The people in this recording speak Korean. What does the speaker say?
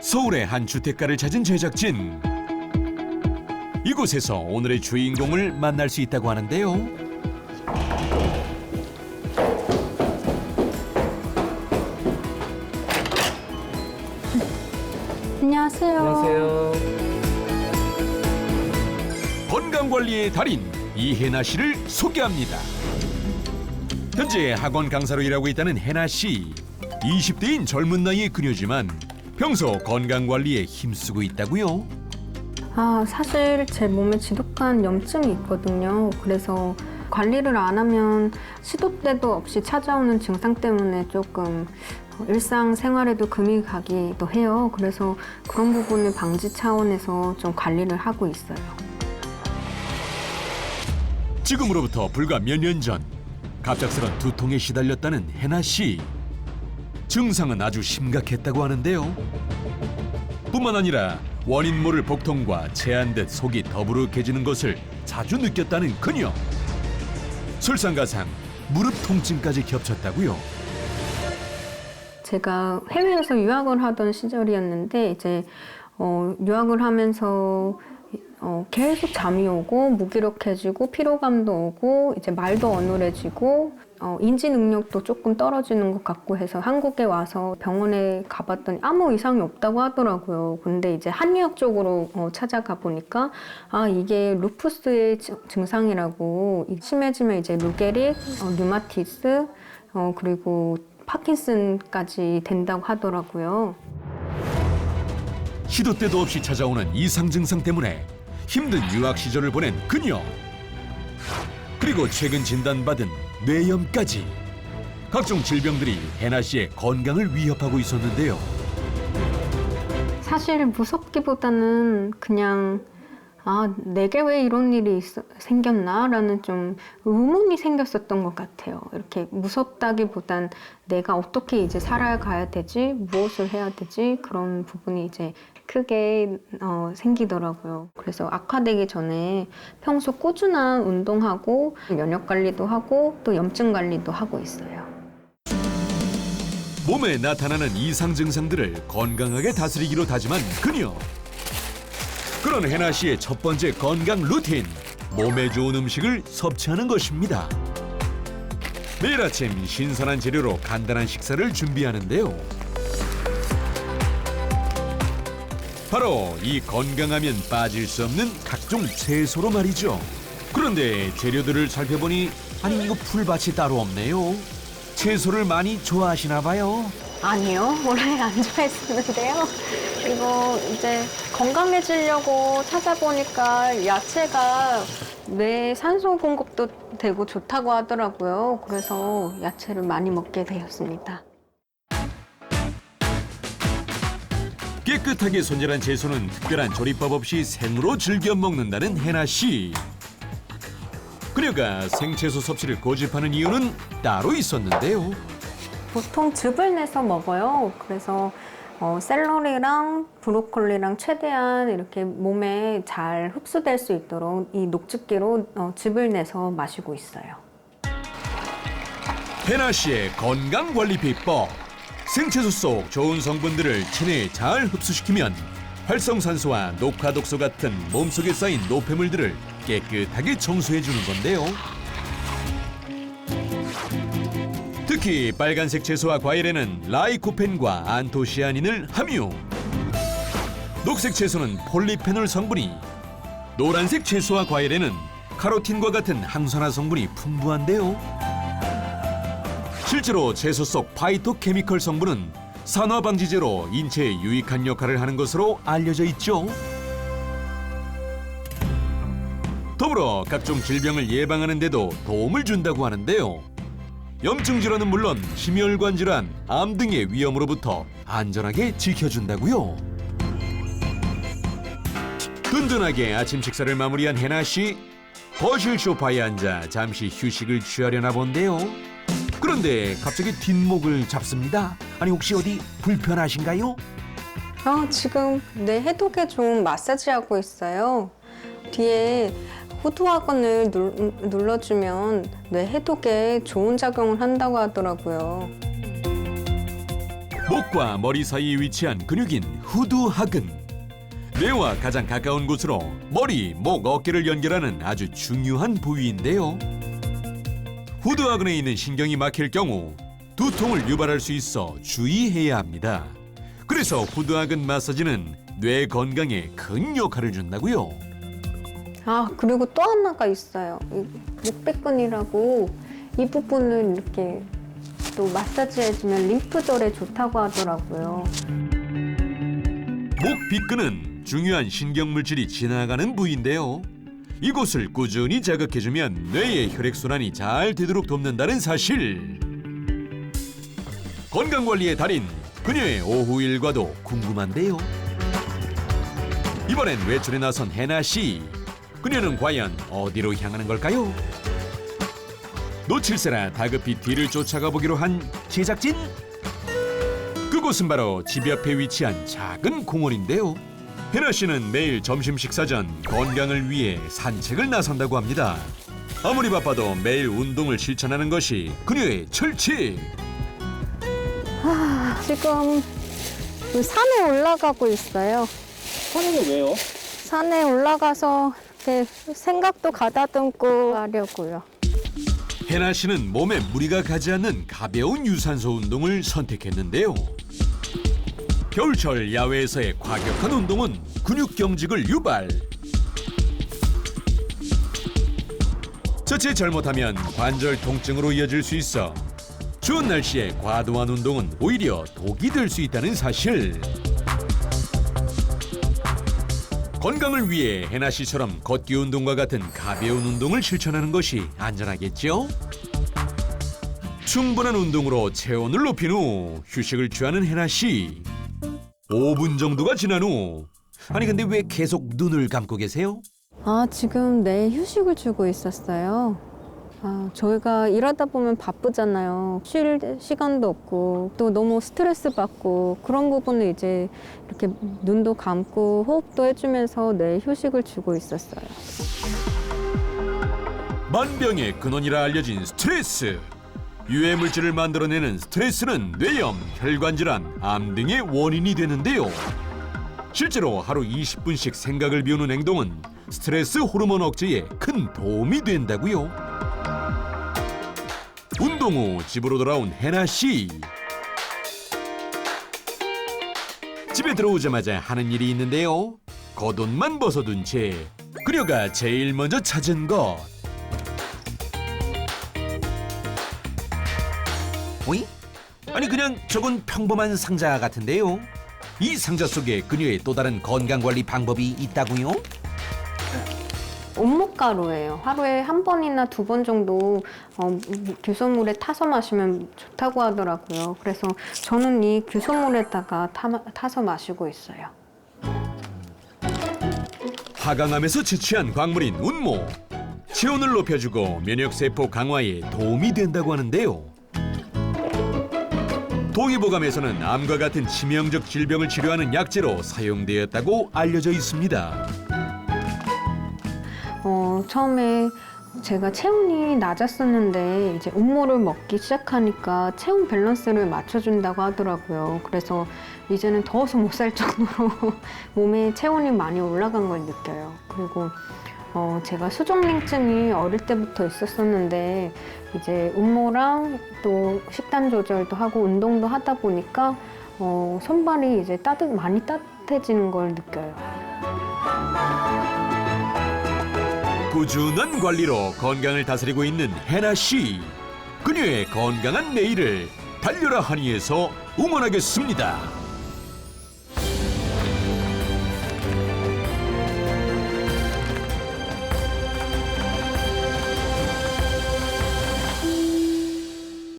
서울의 한 주택가를 찾은 제작진. 이곳에서 오늘의 주인공을 만날 수 있다고 하는데요. 안녕하세요. 안녕하세요. 건강관리의 달인 이혜나 씨를 소개합니다. 현재 학원 강사로 일하고 있다는 혜나 씨. 20대인 젊은 나이의 그녀지만 평소 건강관리에 힘쓰고 있다고요? 사실 제 몸에 지독한 염증이 있거든요. 그래서 관리를 안 하면 시도 때도 없이 찾아오는 증상 때문에 조금 일상생활에도 금이 가기도 해요. 그래서 그런 부분을 방지 차원에서 좀 관리를 하고 있어요. 지금으로부터 불과 몇 년 전 갑작스런 두통에 시달렸다는 혜나 씨. 증상은 아주 심각했다고 하는데요. 뿐만 아니라 원인 모를 복통과 체한 듯 속이 더부룩해지는 것을 자주 느꼈다는 그녀. 설상가상 무릎 통증까지 겹쳤다고요. 제가 해외에서 유학을 하던 시절이었는데 이제 유학을 하면서 계속 잠이 오고 무기력해지고 피로감도 오고 이제 말도 어눌해지고 인지 능력도 조금 떨어지는 것 같고 해서 한국에 와서 병원에 가봤더니 아무 이상이 없다고 하더라고요. 근데 이제 한의학 쪽으로 찾아가 보니까 이게 루푸스의 증상이라고 심해지면 이제 루게릭, 류마티스 그리고 파킨슨까지 된다고 하더라고요. 시도 때도 없이 찾아오는 이상 증상 때문에 힘든 유학 시절을 보낸 그녀. 그리고 최근 진단받은 뇌염까지. 각종 질병들이 혜나 씨의 건강을 위협하고 있었는데요. 사실 무섭기보다는 그냥 내게 왜 이런 일이 생겼나? 라는 좀 의문이 생겼었던 것 같아요. 이렇게 무섭다기보단 내가 어떻게 이제 살아가야 되지? 무엇을 해야 되지? 그런 부분이 이제 크게 생기더라고요. 그래서 악화되기 전에 평소 꾸준한 운동하고 면역 관리도 하고 또 염증 관리도 하고 있어요. 몸에 나타나는 이상 증상들을 건강하게 다스리기로 다짐한 그녀. 그런 혜나 씨의 첫 번째 건강 루틴, 몸에 좋은 음식을 섭취하는 것입니다. 매일 아침 신선한 재료로 간단한 식사를 준비하는데요. 바로 이 건강하면 빠질 수 없는 각종 채소로 말이죠. 그런데 재료들을 살펴보니 이거 풀밭이 따로 없네요. 채소를 많이 좋아하시나 봐요. 아니요, 원래 안 좋아했었는데요. 이거 이제 건강해지려고 찾아보니까 야채가 뇌 산소 공급도 되고 좋다고 하더라고요. 그래서 야채를 많이 먹게 되었습니다. 깨끗하게 손질한 채소는 특별한 조리법 없이 생으로 즐겨 먹는다는 혜나 씨. 그녀가 생채소 섭취를 고집하는 이유는 따로 있었는데요. 보통 즙을 내서 먹어요. 그래서 샐러리랑 브로콜리랑 최대한 이렇게 몸에 잘 흡수될 수 있도록 이 녹즙기로 즙을 내서 마시고 있어요. 혜나 씨의 건강관리 비법. 생채소 속 좋은 성분들을 체내에 잘 흡수시키면 활성산소와 녹화독소 같은 몸속에 쌓인 노폐물들을 깨끗하게 청소해주는 건데요. 특히 빨간색 채소와 과일에는 라이코펜과 안토시아닌을 함유. 녹색 채소는 폴리페놀 성분이, 노란색 채소와 과일에는 카로틴과 같은 항산화 성분이 풍부한데요. 실제로 채소 속 파이토케미컬 성분은 산화방지제로 인체에 유익한 역할을 하는 것으로 알려져 있죠. 더불어 각종 질병을 예방하는 데도 도움을 준다고 하는데요. 염증 질환은 물론 심혈관 질환, 암 등의 위험으로부터 안전하게 지켜준다고요. 든든하게 아침 식사를 마무리한 혜나 씨. 거실 소파에 앉아 잠시 휴식을 취하려나 본데요. 그런데 갑자기 뒷목을 잡습니다. 혹시 어디 불편하신가요? 지금 뇌 해독에 좋은 마사지 하고 있어요. 뒤에 후두학원을 눌러주면 뇌 해독에 좋은 작용을 한다고 하더라고요. 목과 머리 사이에 위치한 근육인 후두하근. 뇌와 가장 가까운 곳으로 머리, 목, 어깨를 연결하는 아주 중요한 부위인데요. 후두하근에 있는 신경이 막힐 경우 두통을 유발할 수 있어 주의해야 합니다. 그래서 후두하근 마사지는 뇌 건강에 큰 역할을 준다고요. 아, 그리고 또 하나가 있어요. 이 목배근이라고 이 부분을 이렇게 또 마사지 해주면 림프절에 좋다고 하더라고요. 목빗근은 중요한 신경물질이 지나가는 부위인데요. 이곳을 꾸준히 자극해주면 뇌의 혈액순환이 잘 되도록 돕는다는 사실. 건강관리의 달인 그녀의 오후 일과도 궁금한데요. 이번엔 외출에 나선 해나 씨. 그녀는 과연 어디로 향하는 걸까요? 놓칠세라 다급히 뒤를 쫓아가 보기로 한 제작진. 그곳은 바로 집 옆에 위치한 작은 공원인데요. 해나 씨는 매일 점심 식사 전 건강을 위해 산책을 나선다고 합니다. 아무리 바빠도 매일 운동을 실천하는 것이 그녀의 철칙. 지금 그 산에 올라가고 있어요. 산에는 왜요? 산에 올라가서 이렇게 생각도 가다듬고 하려고요. 해나 씨는 몸에 무리가 가지 않는 가벼운 유산소 운동을 선택했는데요. 겨울철 야외에서의 과격한 운동은 근육 경직을 유발. 자칫 잘못하면 관절 통증으로 이어질 수 있어 추운 날씨에 과도한 운동은 오히려 독이 될 수 있다는 사실. 건강을 위해 해나 씨처럼 걷기 운동과 같은 가벼운 운동을 실천하는 것이 안전하겠죠? 충분한 운동으로 체온을 높인 후 휴식을 취하는 해나 씨. 5분 정도가 지난 후 아니 근데 왜 계속 눈을 감고 계세요? 아, 지금 내 휴식을 주고 있었어요. 아, 저희가 일하다 보면 바쁘잖아요. 쉴 시간도 없고 또 너무 스트레스 받고 그런 부분을 이제 이렇게 눈도 감고 호흡도 해주면서 내 휴식을 주고 있었어요. 만병의 근원이라 알려진 스트레스. 유해 물질을 만들어내는 스트레스는 뇌염, 혈관질환, 암 등의 원인이 되는데요. 실제로 하루 20분씩 생각을 비우는 행동은 스트레스 호르몬 억제에 큰 도움이 된다고요. 운동 후 집으로 돌아온 해나 씨. 집에 들어오자마자 하는 일이 있는데요. 겉옷만 벗어둔 채 그녀가 제일 먼저 찾은 것. 어이? 아니 그냥 저건 평범한 상자 같은데요. 이 상자 속에 그녀의 또 다른 건강관리 방법이 있다고요? 온목가루예요. 하루에 한 번이나 두 번 정도 규소물에 타서 마시면 좋다고 하더라고요. 그래서 저는 이 규소물에다가 타서 마시고 있어요. 하강암에서 채취한 광물인 운모. 체온을 높여주고 면역세포 강화에 도움이 된다고 하는데요. 동의보감에서는 암과 같은 치명적 질병을 치료하는 약재로 사용되었다고 알려져 있습니다. 처음에 제가 체온이 낮았었는데 이제 운모를 먹기 시작하니까 체온 밸런스를 맞춰준다고 하더라고요. 그래서 이제는 더워서 못 살 정도로 몸에 체온이 많이 올라간 걸 느껴요. 그리고 제가 수족냉증이 어릴 때부터 있었었는데 이제 운모랑 또 식단 조절도 하고 운동도 하다 보니까 손발이 이제 많이 따뜻해지는 걸 느껴요. 꾸준한 관리로 건강을 다스리고 있는 해나 씨. 그녀의 건강한 내일을 달려라 하니에서 응원하겠습니다.